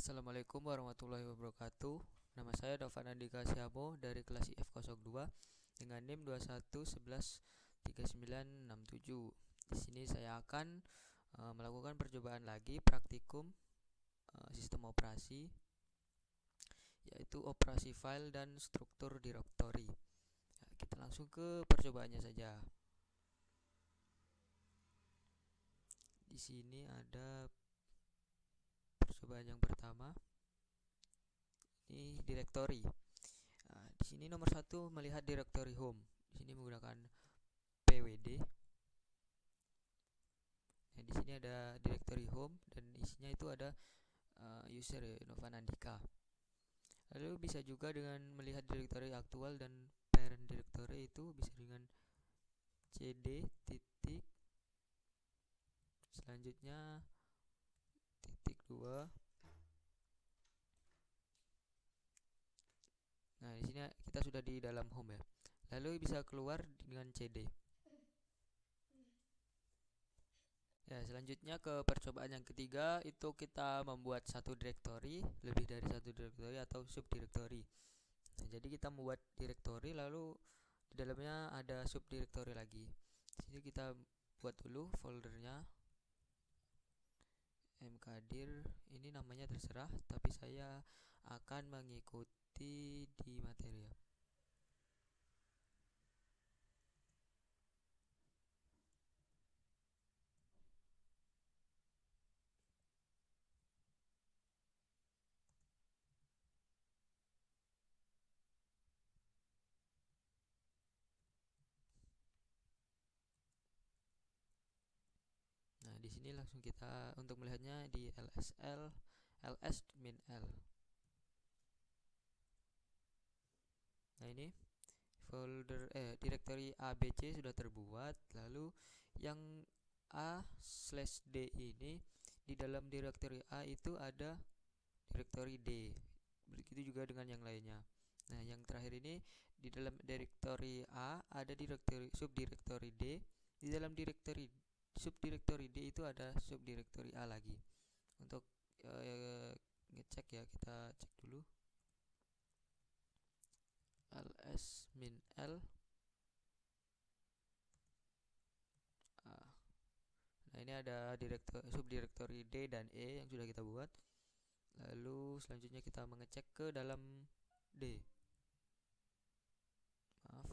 Assalamualaikum warahmatullahi wabarakatuh. Nama saya Dovan Andika Siamo dari kelas IF02 dengan NIM 21113967. Di sini saya akan melakukan percobaan lagi praktikum sistem operasi, yaitu operasi file dan struktur directory. Kita langsung ke percobaannya saja. Di sini ada percobaan yang pertama. Ini directory. Di sini nomor satu melihat directory home. Di sini menggunakan pwd. Nah, di sini ada directory home dan isinya itu ada user Novan Andika. Lalu bisa juga dengan melihat directory aktual dan parent directory, itu bisa dengan cd titik selanjutnya titik 2. Nah, di sini kita sudah di dalam home ya. Lalu bisa keluar dengan cd. Ya, selanjutnya ke percobaan yang ketiga, itu kita membuat satu directory, lebih dari satu directory atau subdirectory. Nah, jadi kita membuat directory lalu di dalamnya ada subdirectory lagi. Jadi kita buat dulu foldernya mkdir. Ini namanya terserah, tapi saya akan mengikuti di materi ya. Nah, di sini langsung kita untuk melihatnya di lsl ls-l. Nah, ini folder directory abc sudah terbuat. Lalu yang a/d ini, di dalam directory a itu ada directory d. Begitu juga dengan yang lainnya. Nah, yang terakhir ini di dalam directory a ada directory subdirectory d. Di dalam directory subdirectory d itu ada subdirectory a lagi. Untuk ngecek ya, kita cek dulu ls-l a. Nah, ini ada subdirectory D dan E yang sudah kita buat. Lalu selanjutnya kita mengecek ke dalam D. Maaf.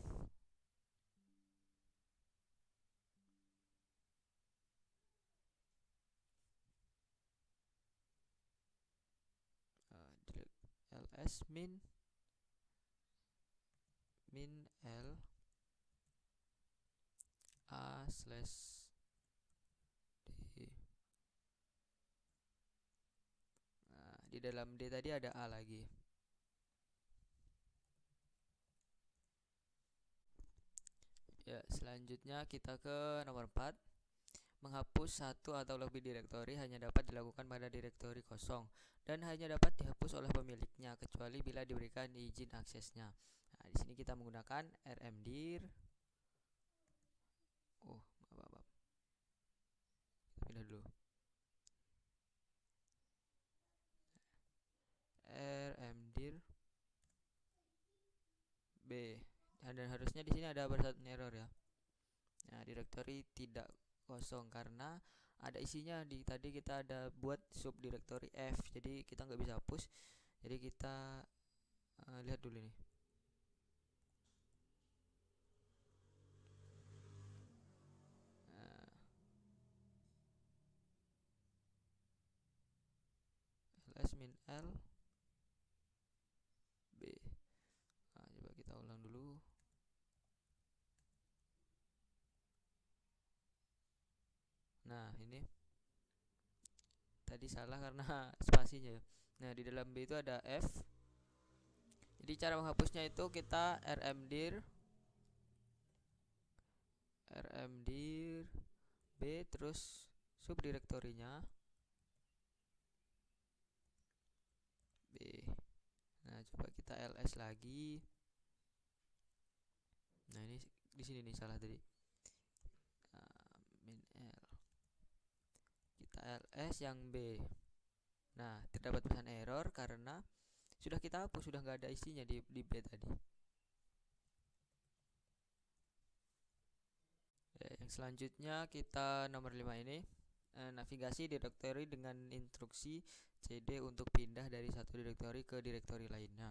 ls min l a slash d. Nah, di dalam D tadi ada a lagi. Ya, selanjutnya kita ke nomor 4. Menghapus satu atau lebih direktori hanya dapat dilakukan pada direktori kosong dan hanya dapat dihapus oleh pemiliknya kecuali bila diberikan izin aksesnya. Nah, di sini kita menggunakan rmdir. Maaf. Kita pindah dulu. rmdir b. Dan harusnya di sini ada bersatu error ya. Nah, directory tidak kosong karena ada isinya. Di tadi kita ada buat subdirectory F, jadi kita nggak bisa hapus. Jadi kita lihat dulu nih. ls min l b. Nah, coba kita ulang dulu. Nah, ini tadi salah karena spasinya. Nah, di dalam B itu ada F. Jadi cara menghapusnya itu kita rmdir B terus subdirektorinya B. Nah, coba kita ls lagi. Nah, ini di sini nih salah tadi. Min l. Kita ls yang B. Nah, terdapat pesan error karena sudah kita hapus, sudah nggak ada isinya di B tadi. Yang selanjutnya kita nomor 5 ini, navigasi direktori dengan instruksi cd untuk pindah dari satu direktori ke direktori lainnya.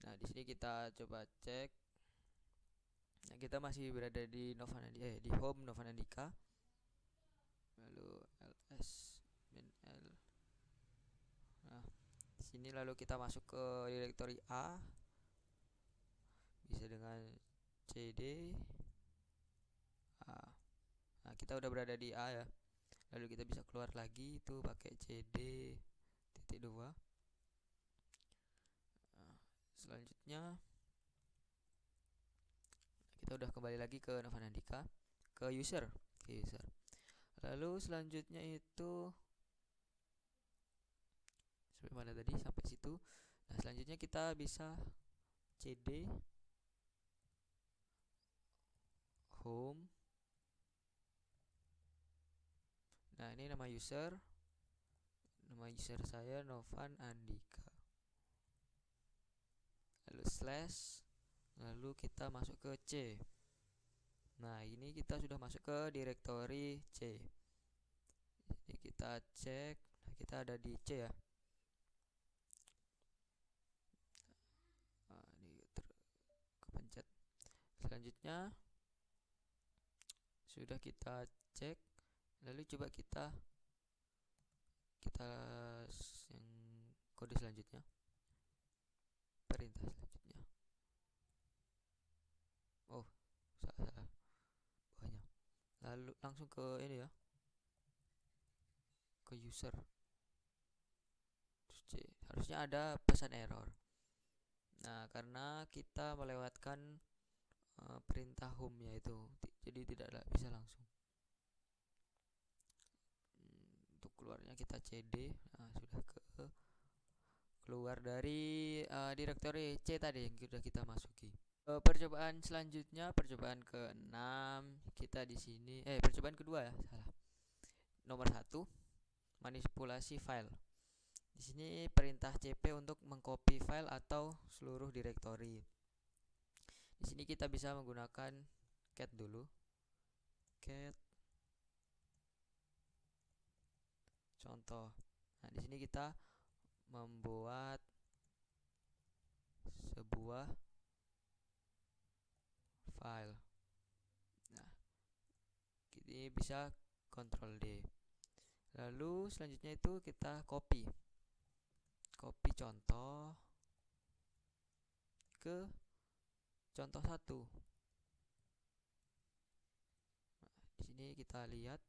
Nah, di sini kita coba cek. Nah, kita masih berada di di home Novanandika. Lalu ls min l. Nah, di sini lalu kita masuk ke direktori A. Bisa dengan cd A. Nah, kita udah berada di A ya. Lalu kita bisa keluar lagi itu pakai cd titik 2. Nah, selanjutnya kita udah kembali lagi ke Novanandika, ke user. Lalu selanjutnya itu sampai mana tadi? Sampai situ. Nah, selanjutnya kita bisa cd home. Nah, ini nama user saya Novan Andika, lalu slash, lalu kita masuk ke C. Nah, ini kita sudah masuk ke direktori C. Jadi kita cek. Nah, kita ada di C ya. Nah, ini kepencet. Selanjutnya sudah kita cek. Lalu coba kita yang kode selanjutnya, perintah selanjutnya. Oh, salah bawahnya. Lalu langsung ke ini ya, ke user. Terus C. Harusnya ada pesan error. Nah, karena kita melewatkan perintah home nya itu, jadi tidak bisa langsung. Untuk keluarnya kita cd. Nah, sudah keluar dari direktori C tadi yang sudah kita masuki. Percobaan selanjutnya, percobaan ke-6 kita di sini. Percobaan kedua ya, salah. Nomor 1, manipulasi file. Di sini perintah cp untuk mengcopy file atau seluruh direktori. Di sini kita bisa menggunakan cat dulu. Cat contoh. Nah, di sini kita membuat sebuah file. Nah, ini bisa Ctrl D. Lalu selanjutnya itu kita copy contoh ke contoh 1. Nah, di sini kita lihat.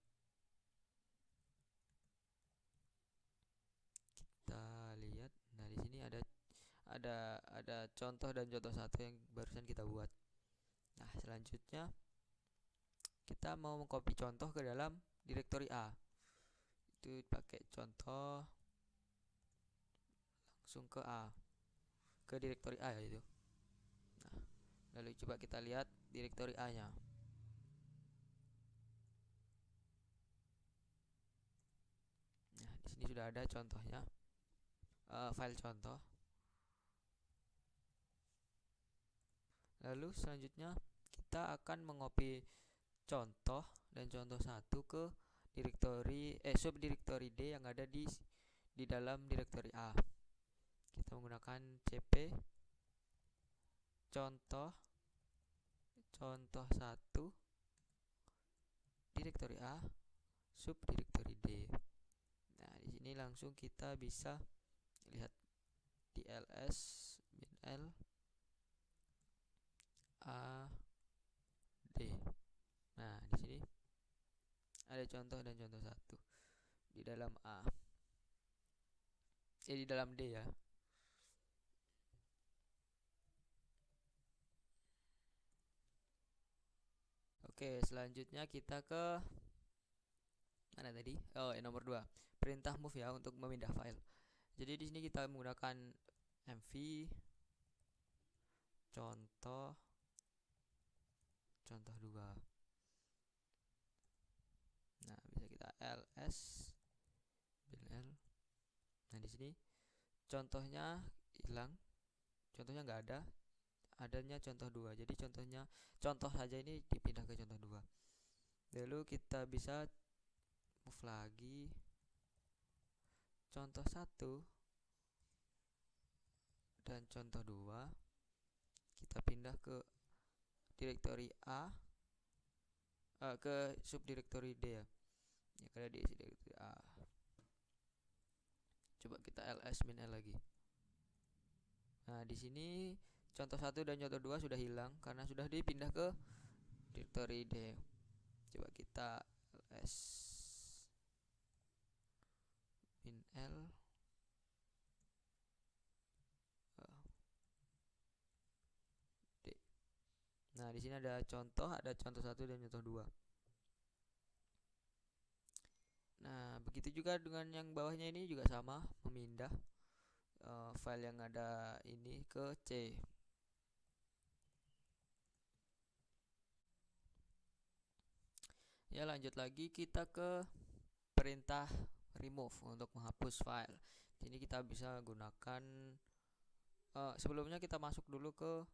Nah, di sini ada contoh dan contoh 1 yang barusan kita buat. Nah, selanjutnya kita mau mengcopy contoh ke dalam direktori A. Itu pakai contoh langsung ke A, ke direktori A ya itu. Nah, lalu coba kita lihat direktori A-nya. Nah, di sini sudah ada contohnya, file contoh. Lalu selanjutnya kita akan mengcopy contoh dan contoh 1 ke direktori subdirektori D yang ada di dalam direktori A. Kita menggunakan cp contoh 1 direktori A subdirektori D. Nah, di sini langsung kita bisa lihat di ls min l a d. Nah, di sini ada contoh dan contoh 1 di dalam A. Di dalam D ya. Oke, selanjutnya kita ke mana tadi? Nomor 2. Perintah move ya untuk memindah file. Jadi di sini kita menggunakan mv contoh 2. Nah, bisa kita ls bin l Nah, di sini contohnya hilang, contohnya nggak ada, adanya contoh 2. Jadi contoh saja ini dipindah ke contoh 2. Lalu kita bisa move lagi contoh 1 dan contoh 2, kita pindah ke directory A, ke subdirectory D ya. Ya karena di directory A. Coba kita ls min l lagi. Nah, di sini contoh 1 dan contoh 2 sudah hilang karena sudah dipindah ke directory D. Coba kita ls min l D. Nah, di sini ada contoh 1 dan contoh 2. Nah, begitu juga dengan yang bawahnya ini juga sama, memindah file yang ada ini ke C. Ya, lanjut lagi kita ke perintah remove untuk menghapus file. Jadi kita bisa gunakan sebelumnya kita masuk dulu ke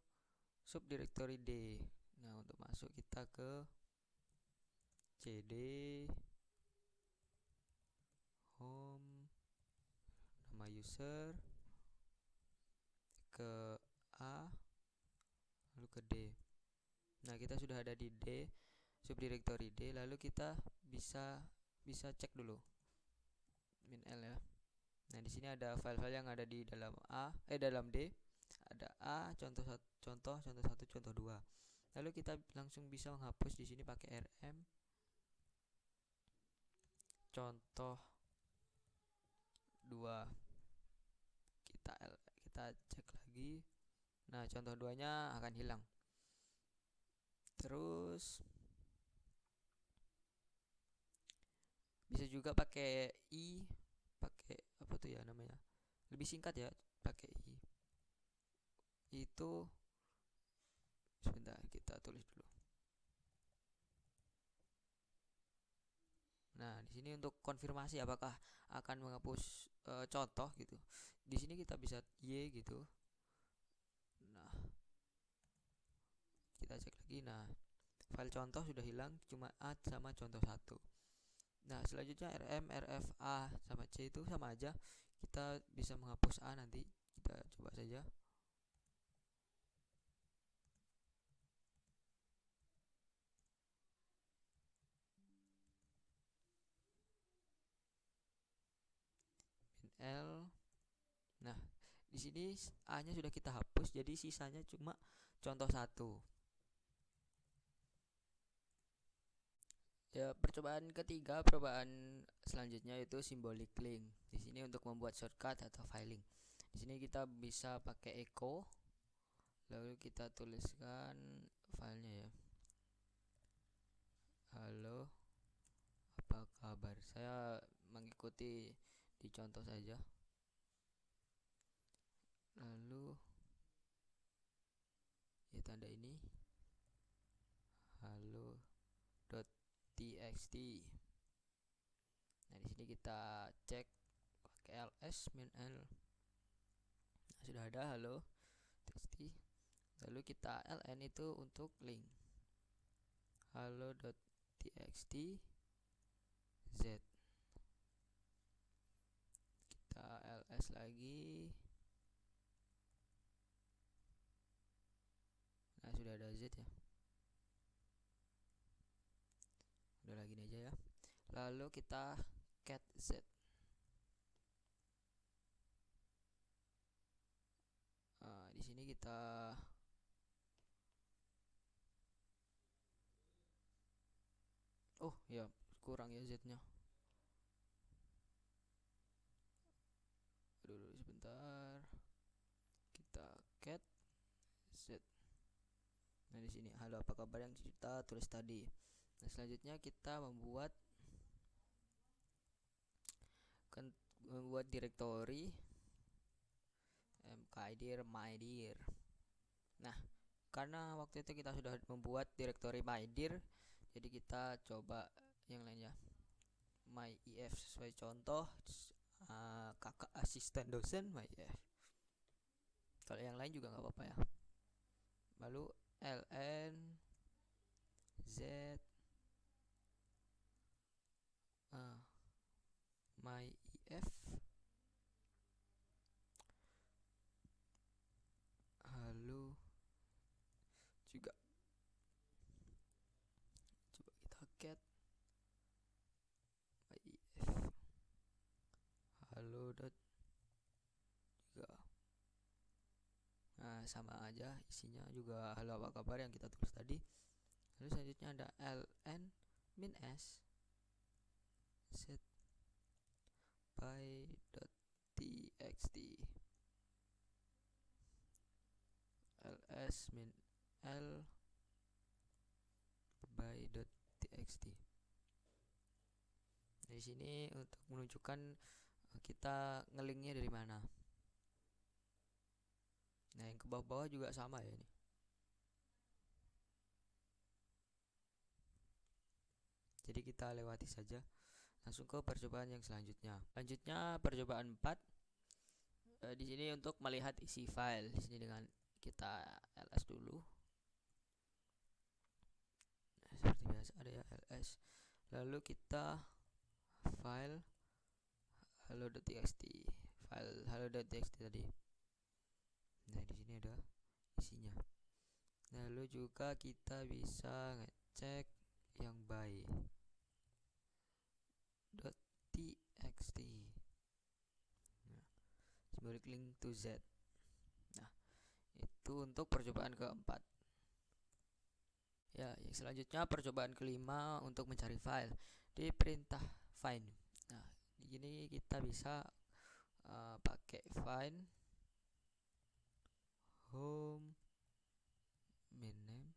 subdirectory D. Nah, untuk masuk kita ke cd home, nama user, ke A, lalu ke D. Nah, kita sudah ada di D, subdirectory D. Lalu kita bisa cek dulu min l ya. Nah, di sini ada file-file yang ada di dalam dalam D. Ada A, contoh 1, contoh 2. Lalu kita langsung bisa menghapus di sini pakai rm contoh 2. Kita cek lagi. Nah, contoh 2-nya akan hilang. Terus bisa juga pakai pakai apa tuh ya namanya? Lebih singkat ya, pakai itu. Sebentar, kita tulis dulu. Nah, di sini untuk konfirmasi apakah akan menghapus contoh gitu. Di sini kita bisa y gitu. Nah, kita cek lagi. Nah, file contoh sudah hilang, cuma A sama contoh 1. Nah, selanjutnya rm rf a sama c itu sama aja. Kita bisa menghapus a nanti. Kita coba saja. L. Nah, di sini A-nya sudah kita hapus, jadi sisanya cuma contoh 1. Ya, percobaan selanjutnya itu symbolic link. Di sini untuk membuat shortcut atau filing. Di sini kita bisa pakai echo. Lalu kita tuliskan filenya ya. Halo, apa kabar? Saya mengikuti di contoh saja. Lalu ya tanda ini halo.txt. Nah, di sini kita cek pakai ls min l. Nah, sudah ada halo.txt. Lalu kita ln itu untuk link halo.txt z. Kita ls lagi. Nah, sudah ada z ya. Udah lagi aja ya. Lalu kita cat z. Nah, di sini kita ya kurang ya z-nya. Dulu sebentar. Kita cat z. Nah, di sini halo apa kabar yang kita tulis tadi. Nah, selanjutnya kita membuat directory mkdir mydir. Nah, karena waktu itu kita sudah membuat directory mydir, jadi kita coba yang lainnya myif sesuai contoh kakak asisten dosen, ya. Kalau yang lain juga nggak apa-apa ya. Lalu ln z my if halo juga. Coba kita get my if halo dot juga. Nah, sama aja isinya juga halo apa kabar yang kita tulis tadi. Lalu selanjutnya ada ln min s set by dot txt ls min l by dot txt. Di sini untuk menunjukkan kita ngelinknya dari mana. Nah, yang ke bawah-bawah juga sama ya ini. Jadi kita lewati saja. Langsung ke percobaan yang selanjutnya. Lanjutnya percobaan 4. Di sini untuk melihat isi file. Di sini dengan kita ls dulu. Seperti biasa ada ya ls. Lalu kita file halo.txt. File halo.txt tadi. Nah, di sini ada isinya. Lalu juga kita bisa ngecek yang by .txt. Nah, symbolic link to z. Nah, itu untuk percobaan keempat. Ya, yang selanjutnya percobaan kelima untuk mencari file di perintah find. Nah, di sini kita bisa pakai find home main name.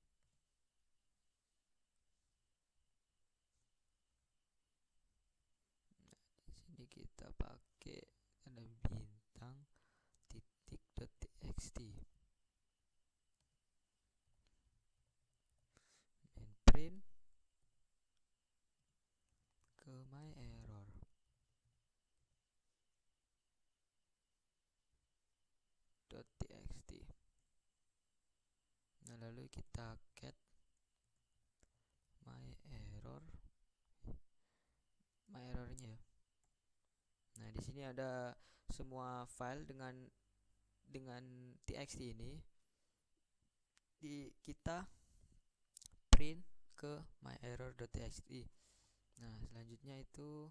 Nah, di sini kita pakai tanda bintang titik .txt. And print ke my error. .txt. Nah, lalu kita get my errornya ya. Nah, di sini ada semua file dengan txt ini. Kita print ke myerror.txt. Nah, selanjutnya itu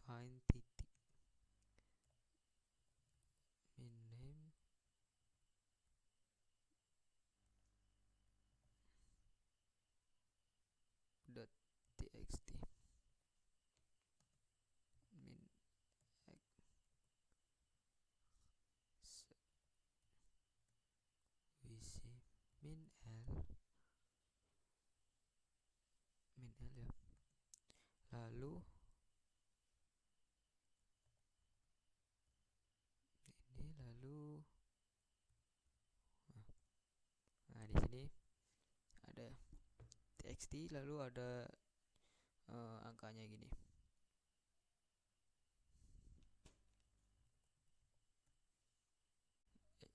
find titik min name .txt min wc min l ya. Lalu ini nah di sini ada txt lalu ada angkanya gini.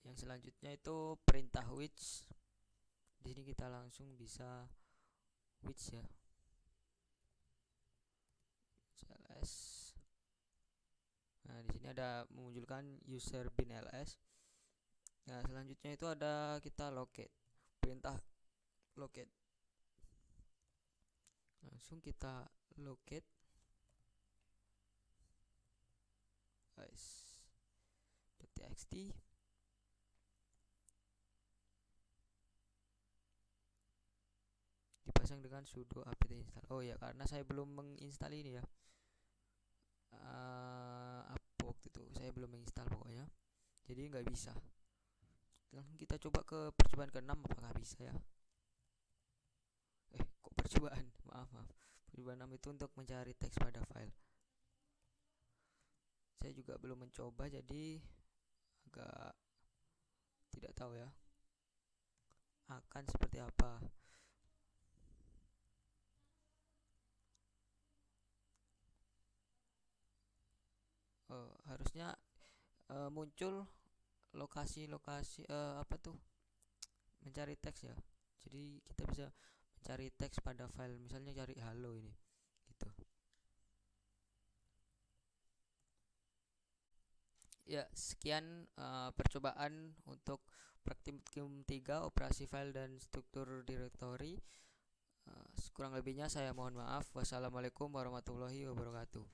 Yang selanjutnya itu perintah which. Di sini kita langsung bisa which ya. ls. Nah, di sini ada memunculkan user bin ls. Nah, selanjutnya itu ada kita locate. Perintah locate. Langsung kita locate .txt. Dipasang dengan sudo apt install. Oh ya, karena saya belum menginstal ini ya. Apa waktu itu saya belum menginstal pokoknya. Jadi nggak bisa. Langsung kita coba ke percobaan ke-6 apakah bisa ya. Kok percobaan? Maaf. Percobaan 6 itu untuk mencari teks pada file. Saya juga belum mencoba jadi agak tidak tahu ya akan seperti apa. harusnya muncul lokasi-lokasi apa tuh, mencari teks ya. Jadi kita bisa mencari teks pada file, misalnya cari halo ini gitu. Ya, sekian percobaan untuk praktikum 3 operasi file dan struktur directory. Kurang lebihnya saya mohon maaf. Wassalamualaikum warahmatullahi wabarakatuh.